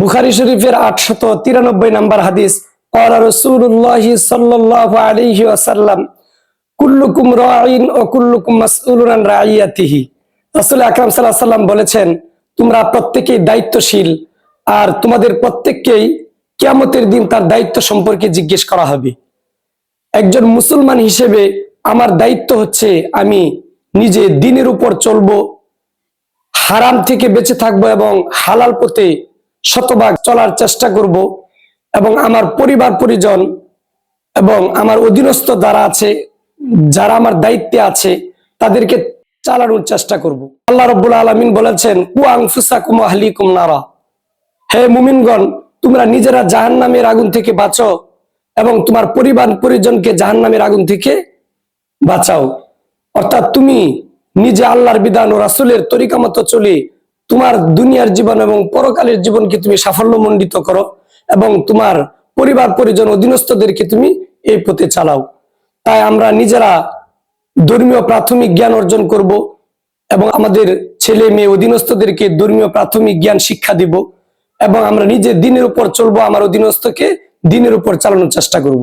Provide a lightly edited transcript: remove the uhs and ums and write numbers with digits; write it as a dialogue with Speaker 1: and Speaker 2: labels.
Speaker 1: বুখারী শরীফের 893 নম্বর হাদিস, ক্বালা রাসূলুল্লাহি সাল্লাল্লাহু আলাইহি ওয়াসাল্লাম, কুল্লুকুম রাঈন ওয়া কুল্লুকুম মাসউলুন আন রাইয়াতিহি। রাসূল আকরাম সাল্লাল্লাহু আলাইহি ওয়াসাল্লাম বলেছেন, তোমরা প্রত্যেকেই দায়িত্বশীল, আর তোমাদের প্রত্যেককেই কিয়ামতের দিন তার দায়িত্ব সম্পর্কে জিজ্ঞেস করা হবে। একজন মুসলমান হিসেবে আমার দায়িত্ব হচ্ছে আমি নিজে দ্বীনের উপর চলবো, হারাম থেকে বেঁচে থাকবো এবং হালাল পথে শতভাগ চলার চেষ্টা করব, এবং আমার পরিবার পরিজন এবং আমার অধীনস্থ যারা আছে, যারা আমার দায়িত্বে আছে, তাদেরকে চালানোর চেষ্টা করব। আল্লাহ রাব্বুল আলামিন বলেছেন, কু আনফুসাকুম ওয়া আহলিকুম নারা। হে মুমিনগণ, তোমরা নিজেরা জাহান্নামের আগুন থেকে বাঁচো এবং তোমার পরিবার পরিজনকে জাহান্নামের আগুন থেকে বাঁচাও। অর্থাৎ তুমি নিজে আল্লাহর বিধান ও রাসূলের তরিকা মতো চলে তোমার দুনিয়ার জীবন এবং পরকালের জীবনকে তুমি সাফল্যমণ্ডিত করো, এবং তোমার পরিবার পরিজন অধীনস্থদেরকে তুমি এই পথে চালাও। তাই আমরা নিজেরা ধর্মীয় প্রাথমিক জ্ঞান অর্জন করব এবং আমাদের ছেলে মেয়ে অধীনস্থদেরকে ধর্মীয় প্রাথমিক জ্ঞান শিক্ষা দিব, এবং আমরা নিজে দ্বীনের উপর চলবো, আমার অধীনস্থকে দ্বীনের উপর চালানোর চেষ্টা করব।